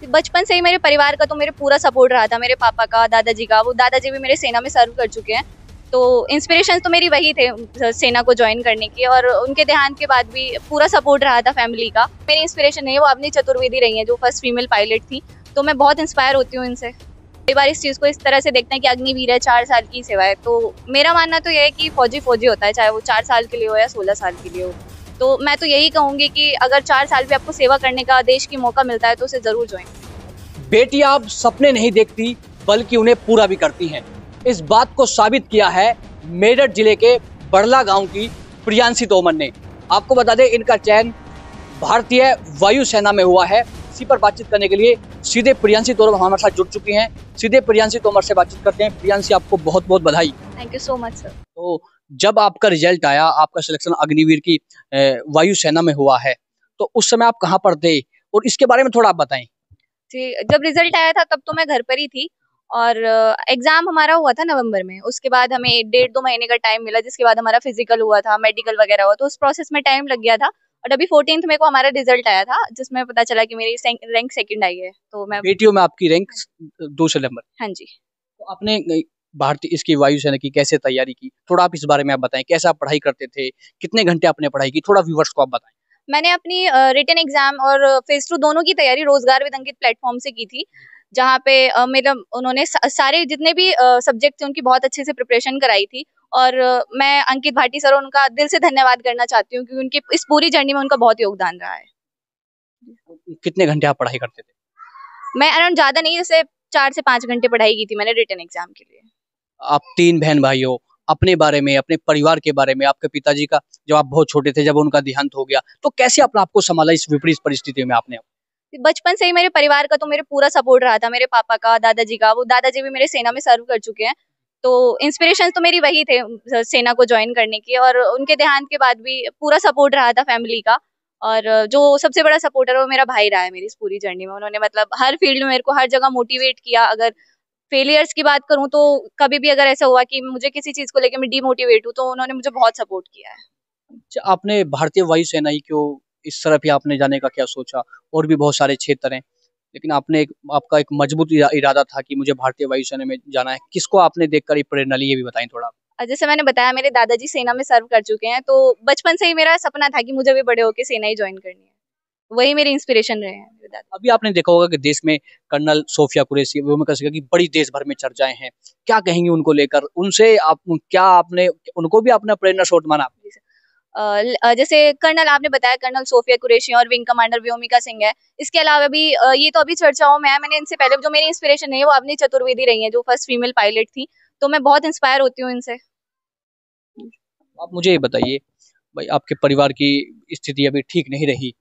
बचपन से ही मेरे परिवार का तो मेरे पूरा सपोर्ट रहा था, मेरे पापा का, दादाजी का। वो दादाजी भी मेरे सेना में सर्व कर चुके हैं, तो इंस्पिरेशन तो मेरी वही थे सेना को ज्वाइन करने की। और उनके देहांत के बाद भी पूरा सपोर्ट रहा था फैमिली का। मेरी इंस्पिरेशन है वो अवनी चतुर्वेदी रही है, जो फर्स्ट फीमेल पायलट थी, तो मैं बहुत इंस्पायर होती हूँ इनसे। कई बार इस चीज़ को इस तरह से देखते हैं कि अग्निवीर है, 4 साल की सेवा है, तो मेरा मानना तो यह है कि फौजी फौजी होता है, चाहे वो 4 साल के लिए हो या 16 साल के लिए हो। तो मैं तो यही कहूँगी कि अगर 4 साल भी आपको सेवा करने का देश की मौका मिलता है तो उसे ज़रूर ज्वाइन। बेटियां अब सपने नहीं देखती बल्कि उन्हें पूरा भी करती हैं। इस बात को साबित किया है मेरठ जिले के बड़ला गांव की प्रियांशी तोमर ने। आपको बता दें, इनका चयन भारतीय वायुसेना में हुआ है। इसी पर बातचीत करने के लिए सीधे प्रियांशी तोमर हमारे साथ जुड़ चुकी हैं। सीधे प्रियांशी तोमर से बातचीत करते हैं। प्रियांशी, आपको बहुत बहुत बधाई। Thank you so much sir. तो जब आपका रिजल्ट आया, आपका सिलेक्शन अग्निवीर की वायुसेना में हुआ है, तो उस समय आप कहाँ पर थे और इसके बारे में थोड़ा आप बताएं। जी, जब रिजल्ट आया था तब तो मैं घर पर ही थी, और एग्जाम हमारा हुआ था नवंबर में। उसके बाद हमें 1.5-2 महीने का टाइम मिला, जिसके बाद हमारा फिजिकल हुआ था, मेडिकल वगैरह हुआ, तो उस प्रोसेस में टाइम लग गया था। और अभी 14th में को हमारा रिजल्ट आया था, जिसमें पता चला कि मेरी रैंक सेकंड आई है। तो मैं बेटियों में आपकी रैंक 2 नंबर। हाँ जी। तो आपने भारतीय इसकी वायुसेना की कैसे तैयारी की, थोड़ा आप इस बारे में आप बताएं। कैसे आप पढ़ाई करते थे, कितने घंटे आपने पढ़ाई की, थोड़ा व्यूवर्स को आप बताएं। मैंने अपनी रिटन एग्जाम और फेज 2 दोनों की तैयारी रोजगार विद अंकित प्लेटफॉर्म से की थी, जहाँ पे मेरा उन्होंने सारे जितने भी सब्जेक्ट थे उनकी बहुत अच्छे से प्रिपरेशन कराई थी। और मैं अंकित भाटी सर, उनका दिल से धन्यवाद करना चाहती हूँ, क्योंकि उनकी इस पूरी जर्नी में उनका बहुत योगदान रहा है। कितने घंटे आप पढ़ाई करते थे? मैं अराउंड ज्यादा नहीं, जैसे 4 से 5 घंटे पढ़ाई की थी मैंने रिटन एग्जाम के लिए। आप 3 बहन भाई हो। अपने बारे में, अपने परिवार के बारे में, आपके पिताजी का जब आप बहुत छोटे थे, जब उनका देहांत हो गया, तो कैसे अपने आपको संभाला इस विपरीत परिस्थिति में आपने? बचपन से ही मेरे परिवार का तो मेरे पूरा सपोर्ट रहा था, मेरे पापा का, दादाजी का। वो दादाजी भी मेरे सेना में सर्व कर चुके हैं, तो इंस्पिरेशन तो मेरी वही थे सेना को ज्वाइन करने की। और उनके देहांत के बाद भी पूरा सपोर्ट रहा था फैमिली का। और जो सबसे बड़ा सपोर्टर है वो मेरा भाई रहा है मेरी इस पूरी जर्नी में। उन्होंने मतलब हर फील्ड में मेरे को हर जगह मोटिवेट किया। अगर फेलियर्स की बात करूं तो कभी भी अगर ऐसा हुआ कि मुझे किसी चीज को लेकर मैं डिमोटिवेट हूं, तो उन्होंने मुझे बहुत सपोर्ट किया है। अच्छा, आपने भारतीय वायुसेना ही क्यों इस तरफ ही आपने जाने का क्या सोचा? और भी बहुत सारे क्षेत्र हैं, लेकिन आपका एक मजबूत इरादा था कि मुझे भारतीय वायुसेना में जाना है। किसको आपने देखकर ये प्रेरणा ली, ये भी बताएं थोड़ा। जैसे मैंने बताया, मेरे दादाजी सेना में सर्व कर चुके हैं, तो बचपन से ही मेरा सपना था कि मुझे भी बड़े होकर सेना ही ज्वाइन करनी है। वही मेरी इंस्पिरेशन रहे हैं मेरे दादा। अभी आपने देखा होगा कि देश में कर्नल सोफिया कुरैशी, वो मैं कह सकता की बड़ी देश भर में चर्चाएं हैं। क्या कहेंगे उनको लेकर? उनसे आप क्या आपने उनको भी अपना प्रेरणा स्रोत माना? जैसे कर्नल आपने बताया, कर्नल सोफिया कुरैशी और विंग कमांडर व्योमिका सिंह है। इसके अलावा भी ये तो अभी चर्चाओं में है। मैंने इनसे पहले जो मेरी इंस्पिरेशन है वो अवनी चतुर्वेदी रही है, जो फर्स्ट फीमेल पायलट थी, तो मैं बहुत इंस्पायर होती हूँ इनसे। आप मुझे ये बताइए, भाई आपके परिवार की स्थिति अभी ठीक नहीं रही,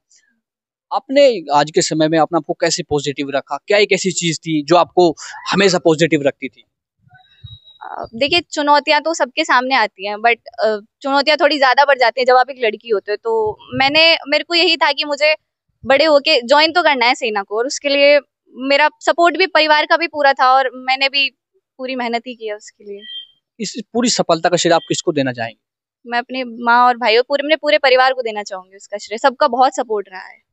आपने आज के समय में अपने आपको कैसे पॉजिटिव रखा? क्या एक ऐसी चीज थी जो आपको हमेशा पॉजिटिव रखती थी? देखिए, चुनौतियां तो सबके सामने आती हैं, बट चुनौतियां थोड़ी ज्यादा बढ़ जाती हैं जब आप एक लड़की होते हो। तो मेरे को यही था कि मुझे बड़े होके ज्वाइन तो करना है सेना को, और उसके लिए मेरा सपोर्ट भी परिवार का भी पूरा था, और मैंने भी पूरी मेहनत ही की है उसके लिए। इस पूरी सफलता का श्रेय आप किसको देना चाहेंगे? मैं अपनी माँ और भाइयों, मेरे पूरे परिवार को देना चाहूंगी उसका श्रेय। सबका बहुत सपोर्ट रहा है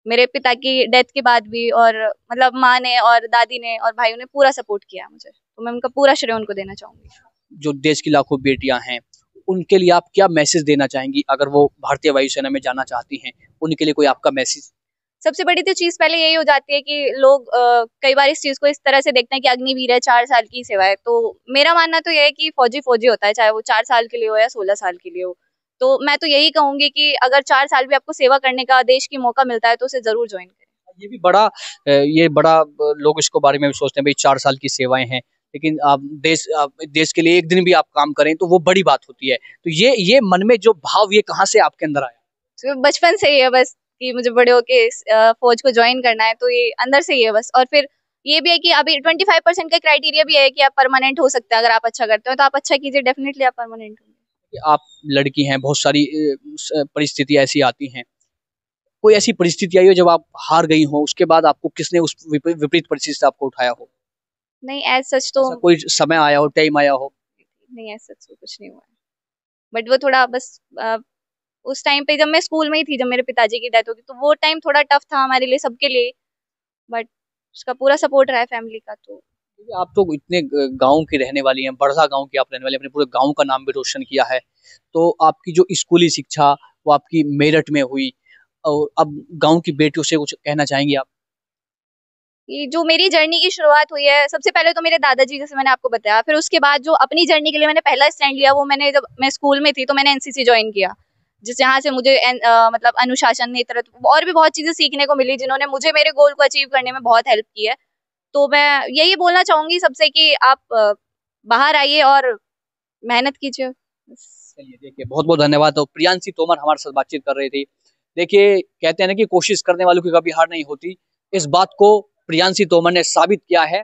मेरे पिता की डेथ के बाद भी, और मतलब माँ ने और दादी ने और भाइयों ने पूरा सपोर्ट किया मुझे, तो मैं उनका पूरा श्रेय उनको देना चाहूंगी। जो देश की लाखों बेटियां हैं, उनके लिए आप क्या मैसेज देना चाहेंगी? अगर वो भारतीय वायुसेना में जाना चाहती हैं, उनके लिए कोई आपका मैसेज? सबसे बड़ी तो चीज पहले यही हो जाती है कि लोग कई बार इस चीज को इस तरह से देखते हैं कि अग्निवीर है, 4 साल की सेवा है। तो मेरा मानना तो यह है कि फौजी फौजी होता है, चाहे वो 4 साल के लिए हो या 16 साल के लिए हो। तो मैं तो यही कहूंगी कि अगर 4 साल भी आपको सेवा करने का देश की मौका मिलता है तो उसे जरूर ज्वाइन करें। ये बड़ा लोग इसको बारे में भी सोचते हैं, भाई 4 साल की सेवाएं हैं, लेकिन आप देश के लिए एक दिन भी आप काम करें तो वो बड़ी बात होती है। तो ये मन में जो भाव, ये कहाँ से आपके अंदर आया? तो बचपन से ही है बस कि मुझे बड़े होके फौज को ज्वाइन करना है, तो ये अंदर से ही है बस। और फिर ये भी है कि अभी 25% का क्राइटेरिया भी है कि आप परमानेंट हो सकते हैं। अगर आप अच्छा करते हो तो आप अच्छा कीजिए, डेफिनेटली आप परमानेंट होंगे। आप लड़की हैं, बहुत सारी परिस्थितियां ऐसी आती हैं। कोई ऐसी परिस्थिति आई हो जब आप हार गई हो, उसके बाद आपको किसने उस विपरीत परिस्थिति से आपको उठाया हो? नहीं, एज सच तो कोई समय आया हो, टाइम आया हो? नहीं, एज सच तो कुछ नहीं हुआ है। बट वो थोड़ा बस उस टाइम पे जब मैं स्कूल में ही थी, जब मेरे पिताजी की डेथ होगी, तो वो टाइम थोड़ा टफ था हमारे लिए, सबके लिए। बट उसका पूरा सपोर्ट रहा है फैमिली का। तो क्योंकि आप तो इतने गांव की रहने वाली हैं, बड़ला गांव की आप रहने वाली हैं, अपने पूरे गांव का नाम भी रोशन किया है। तो आपकी जो स्कूली शिक्षा वो आपकी मेरठ में हुई, और अब गांव की बेटियों से कुछ कहना चाहेंगी आप? ये जो मेरी जर्नी की शुरुआत हुई है, सबसे पहले तो मेरे दादाजी, जैसे मैंने आपको बताया, फिर उसके बाद जो अपनी जर्नी के लिए मैंने पहला स्टैंड लिया, वो मैंने जब मैं स्कूल में थी तो मैंने एनसीसी ज्वाइन किया, जिस यहाँ से मुझे मतलब अनुशासन, नेतृत्व और भी बहुत चीजें सीखने को मिली, जिन्होंने मुझे मेरे गोल को अचीव करने में बहुत हेल्प की है। तो मैं यही बोलना चाहूंगी सबसे कि आप बाहर आइए और मेहनत कीजिए। चलिए, देखिए, बहुत बहुत धन्यवाद। तो प्रियांशी तोमर हमारे साथ बातचीत कर रही थी। देखिए, कहते हैं ना कि कोशिश करने वालों की कभी हार नहीं होती। इस बात को प्रियांशी तोमर ने साबित किया है।